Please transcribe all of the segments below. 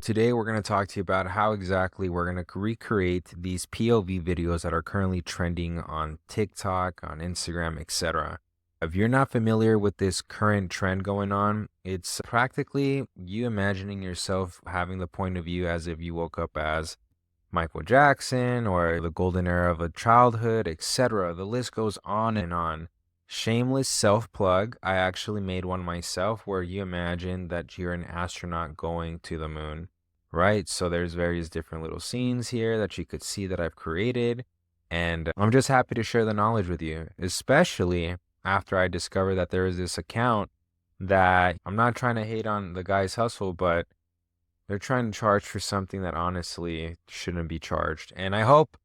Today, we're going to talk to you about how exactly we're going to recreate these POV videos that are currently trending on TikTok, on Instagram, etc. If you're not familiar with this current trend going on, it's practically you imagining yourself having the point of view as if you woke up as Michael Jackson or the golden era of a childhood, etc. The list goes on and on. Shameless self plug. I actually made one myself where you imagine that you're an astronaut going to the moon, right? So there's various different little scenes here that you could see that I've created. And I'm just happy to share the knowledge with you, especially after I discovered that there is this account that I'm not trying to hate on the guy's hustle, but they're trying to charge for something that honestly shouldn't be charged. And I hope,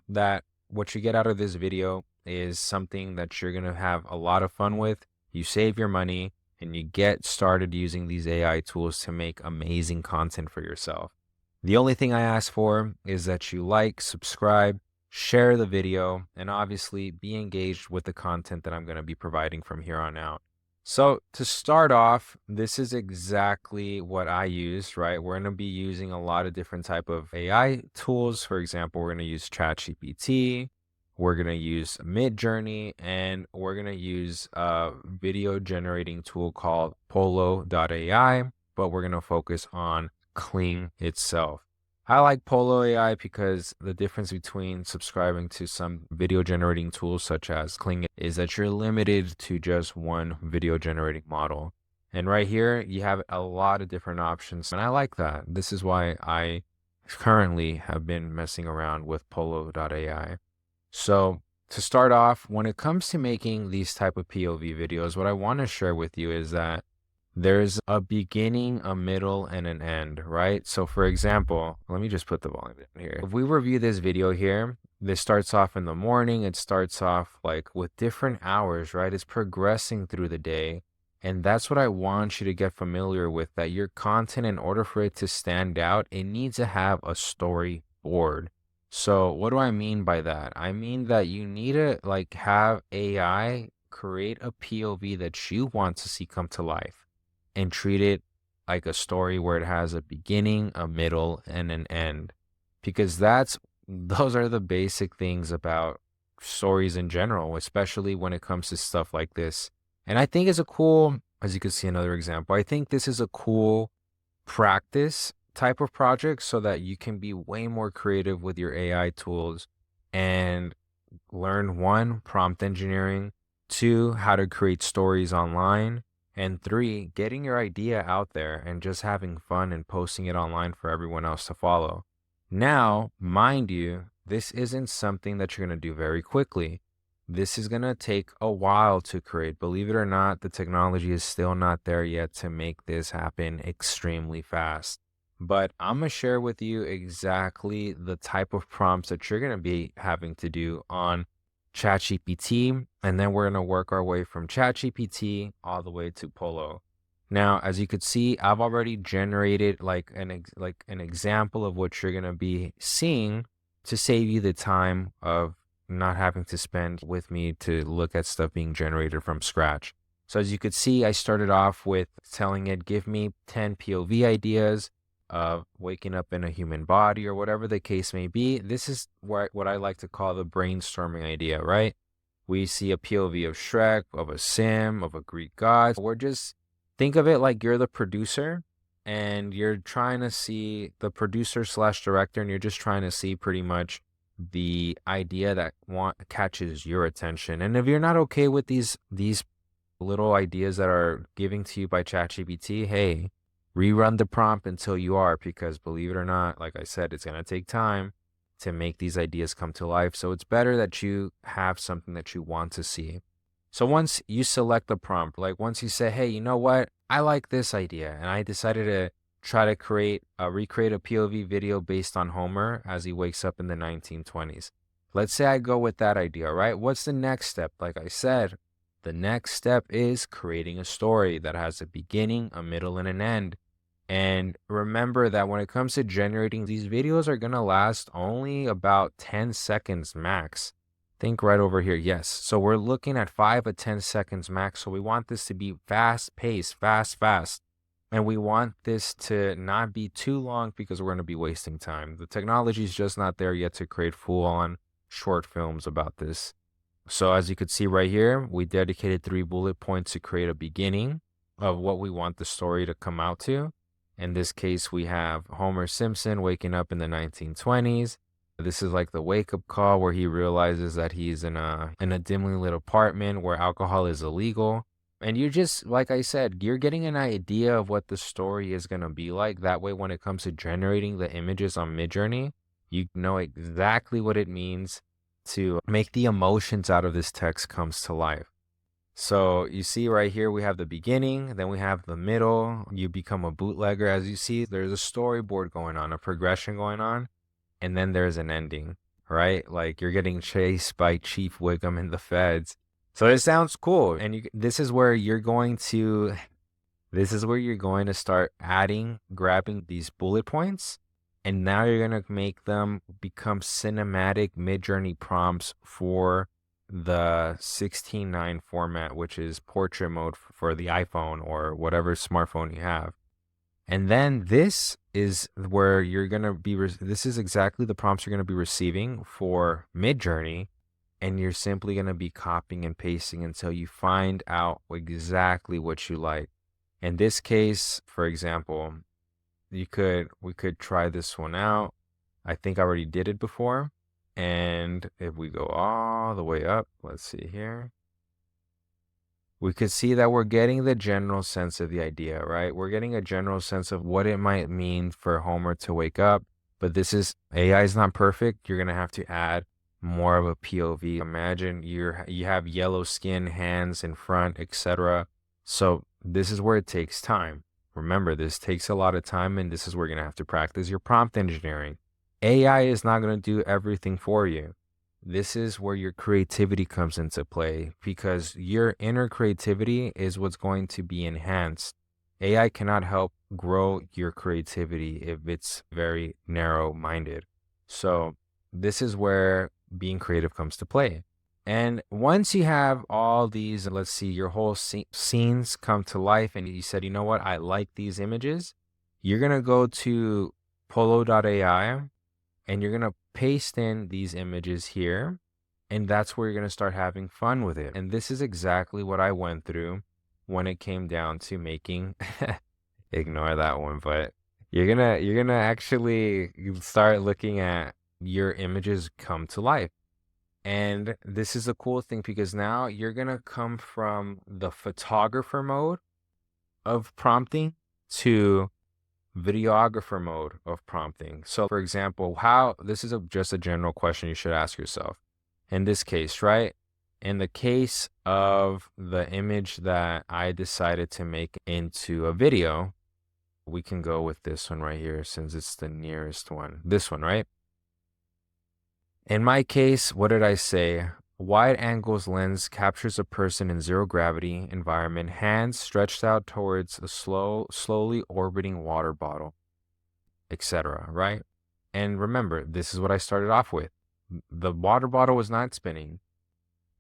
that what you get out of this video is something that you're going to have a lot of fun with. You save your money and you get started using these AI tools to make amazing content for yourself. The only thing I ask for is that you like, subscribe, share the video, and obviously be engaged with the content that I'm going to be providing from here on out. So to start off, this is exactly what I used, right? We're going to be using a lot of different type of AI tools. For example, we're going to use ChatGPT, we're going to use MidJourney, and we're going to use a video generating tool called Polo.ai, but we're going to focus on Kling itself. I like Polo.ai because the difference between subscribing to some video generating tools such as Kling is that you're limited to just one video generating model. And right here, you have a lot of different options. And I like that. This is why I currently have been messing around with Polo.ai. So to start off, when it comes to making these type of POV videos, what I want to share with you is that there's a beginning, a middle, and an end, right? So for example, let me just put the volume in here. If we review this video here, this starts off in the morning. It starts off like with different hours, right? It's progressing through the day. And that's what I want you to get familiar with, that your content, in order for it to stand out, it needs to have a storyboard. So what do I mean by that? I mean that you need to have AI create a POV that you want to see come to life and treat it like a story where it has a beginning, a middle, and an end. Because those are the basic things about stories in general, especially when it comes to stuff like this. And I think as you can see another example, I think this is a cool practice type of project so that you can be way more creative with your AI tools and learn one, prompt engineering, two, how to create stories online, and three, getting your idea out there and just having fun and posting it online for everyone else to follow. Now, mind you, this isn't something that you're going to do very quickly. This is going to take a while to create. Believe it or not, the technology is still not there yet to make this happen extremely fast. But I'm going to share with you exactly the type of prompts that you're going to be having to do on ChatGPT, and then we're going to work our way from ChatGPT all the way to Polo. Now, as you could see, I've already generated an example of what you're going to be seeing to save you the time of not having to spend with me to look at stuff being generated from scratch. So as you could see, I started off with telling it, give me 10 POV ideas of waking up in a human body or whatever the case may be. This is what I like to call the brainstorming idea, right? We see a POV of Shrek, of a Sim, of a Greek god. Think of it like you're the producer and you're trying to see the producer / director, and you're just trying to see pretty much the idea that catches your attention. And if you're not okay with these little ideas that are given to you by ChatGPT, hey, rerun the prompt until you are, because believe it or not, like I said, it's going to take time to make these ideas come to life. So it's better that you have something that you want to see. So once you select the prompt, once you say, hey, you know what? I like this idea. And I decided to try to recreate a POV video based on Homer as he wakes up in the 1920s. Let's say I go with that idea, right? What's the next step? Like I said, the next step is creating a story that has a beginning, a middle, and an end. And remember that when it comes to generating, these videos are going to last only about 10 seconds max. Think right over here. Yes. So we're looking at 5 to 10 seconds max. So we want this to be fast paced, fast. And we want this to not be too long because we're going to be wasting time. The technology is just not there yet to create full on short films about this. So as you could see right here, we dedicated 3 bullet points to create a beginning of what we want the story to come out to. In this case, we have Homer Simpson waking up in the 1920s. This is like the wake up call where he realizes that he's in a dimly lit apartment where alcohol is illegal. And you just, like I said, you're getting an idea of what the story is going to be like. That way, when it comes to generating the images on MidJourney, you know exactly what it means to make the emotions out of this text comes to life. So you see right here, we have the beginning, then we have the middle. You become a bootlegger. As you see, there's a storyboard going on, a progression going on, and then there's an ending, right? Like you're getting chased by Chief Wiggum and the feds. So it sounds cool. And this is where you're going to start grabbing these bullet points, and now you're going to make them become cinematic MidJourney prompts for the 16:9 format, which is portrait mode for the iPhone or whatever smartphone you have. And then this is where you're going to be, this is exactly the prompts you're going to be receiving for MidJourney. And you're simply going to be copying and pasting until you find out exactly what you like. In this case, for example, we could try this one out. I think I already did it before. And if we go all the way up, let's see here. We could see that we're getting the general sense of the idea, right? We're getting a general sense of what it might mean for Homer to wake up. But AI is not perfect. You're going to have to add more of a POV. Imagine you have yellow skin, hands in front, etc. So this is where it takes time. Remember, this takes a lot of time, and this is where you're going to have to practice your prompt engineering. AI is not going to do everything for you. This is where your creativity comes into play, because your inner creativity is what's going to be enhanced. AI cannot help grow your creativity if it's very narrow-minded. So this is where being creative comes to play. And once you have all these, let's see, your whole scenes come to life, and you said, you know what, I like these images, you're going to go to Polo.ai, and you're going to paste in these images here, and that's where you're going to start having fun with it. And this is exactly what I went through when it came down to making, ignore that one, but you're going to actually start looking at your images come to life. And this is a cool thing, because now you're going to come from the photographer mode of prompting to videographer mode of prompting. So for example, this is just a general question you should ask yourself. In this case, right? In the case of the image that I decided to make into a video, we can go with this one right here since it's the nearest one. This one, right? In my case, what did I say? Wide angles lens captures a person in zero gravity environment, hands stretched out towards a slowly orbiting water bottle, etc. Right? And remember, this is what I started off with. The water bottle was not spinning.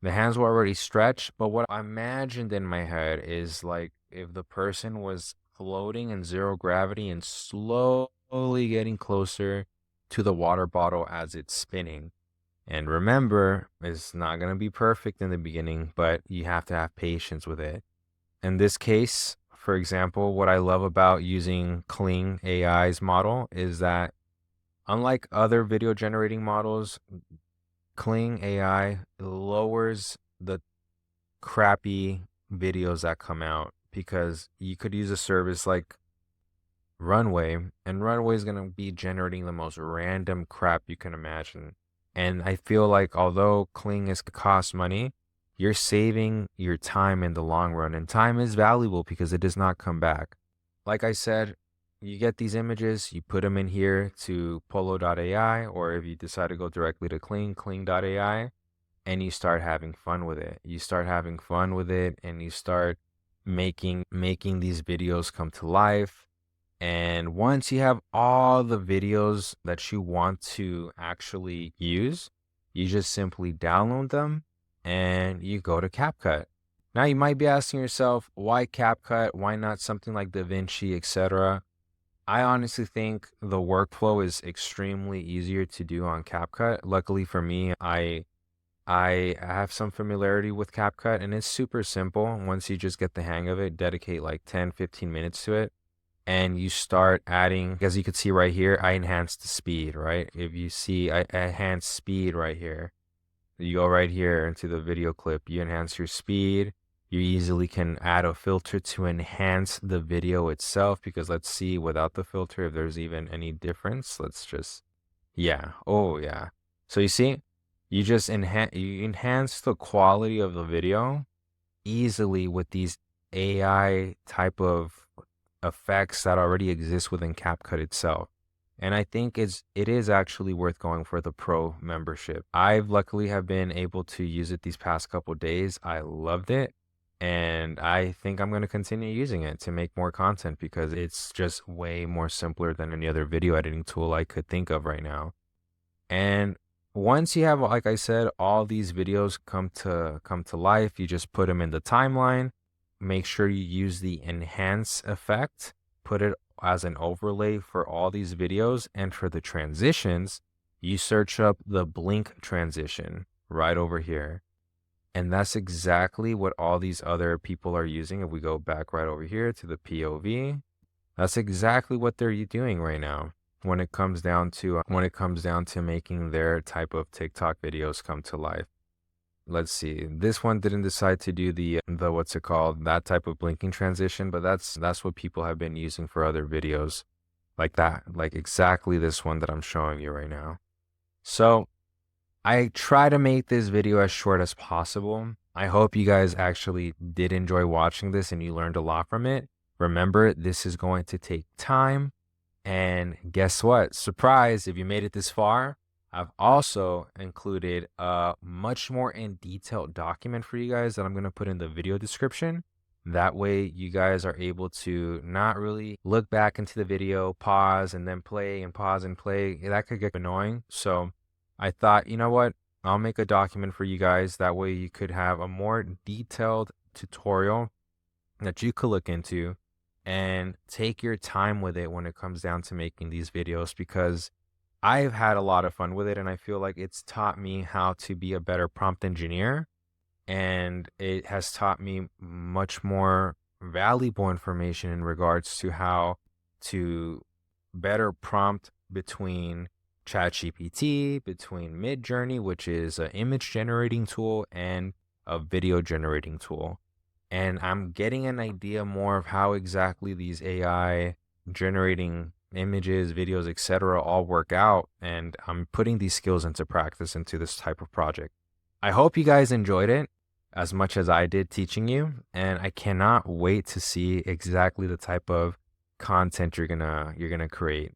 The hands were already stretched, but what I imagined in my head is like if the person was floating in zero gravity and slowly getting closer to the water bottle as it's spinning. And remember, it's not going to be perfect in the beginning, but you have to have patience with it. In this case, for example, what I love about using Kling AI's model is that unlike other video generating models, Kling AI lowers the crappy videos that come out, because you could use a service like Runway, and Runway is going to be generating the most random crap you can imagine. And I feel like although Kling costs money, you're saving your time in the long run, and time is valuable because it does not come back. Like I said, you get these images, you put them in here to Polo.ai, or if you decide to go directly to Kling.ai, and you start having fun with it. You start having fun with it, and you start making these videos come to life. And once you have all the videos that you want to actually use, you just simply download them and you go to CapCut. Now you might be asking yourself, why CapCut? Why not something like DaVinci, etc.? I honestly think the workflow is extremely easier to do on CapCut. Luckily for me, I have some familiarity with CapCut and it's super simple. Once you just get the hang of it, dedicate like 10, 15 minutes to it and you start adding, as you can see right here, I enhanced the speed, right? If you see I enhance speed right here, you go right here into the video clip, you enhance your speed. You easily can add a filter to enhance the video itself because let's see without the filter if there's even any difference. Let's just, yeah. Oh, yeah. So you see, you enhance the quality of the video easily with these AI type of effects that already exist within CapCut itself. And I think it is actually worth going for the pro membership. I've luckily have been able to use it these past couple days. I loved it. And I think I'm going to continue using it to make more content because it's just way more simpler than any other video editing tool I could think of right now. And once you have, like I said, all these videos come to life, you just put them in the timeline. Make sure you use the enhance effect, put it as an overlay for all these videos. And for the transitions, you search up the blink transition right over here. And that's exactly what all these other people are using. If we go back right over here to the POV, that's exactly what they're doing right now when it comes down to making their type of TikTok videos come to life. Let's see. This one didn't decide to do the what's it called, that type of blinking transition, but that's what people have been using for other videos like that, like exactly this one that I'm showing you right now. So I try to make this video as short as possible. I hope you guys actually did enjoy watching this and you learned a lot from it. Remember, this is going to take time. And guess what? Surprise, if you made it this far, I've also included a much more in detailed document for you guys that I'm going to put in the video description. That way you guys are able to not really look back into the video, pause and then play and pause and play. That could get annoying. So I thought, you know what? I'll make a document for you guys. That way you could have a more detailed tutorial that you could look into and take your time with it when it comes down to making these videos because I've had a lot of fun with it and I feel like it's taught me how to be a better prompt engineer and it has taught me much more valuable information in regards to how to better prompt between ChatGPT, between MidJourney, which is an image generating tool, and a video generating tool. And I'm getting an idea more of how exactly these AI generating images, videos, etc. all work out. And I'm putting these skills into practice into this type of project. I hope you guys enjoyed it as much as I did teaching you. And I cannot wait to see exactly the type of content you're gonna create.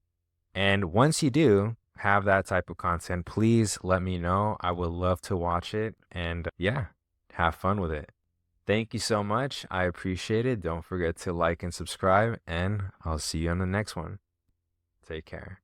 And once you do have that type of content, please let me know. I would love to watch it and yeah, have fun with it. Thank you so much. I appreciate it. Don't forget to like and subscribe, and I'll see you on the next one. Take care.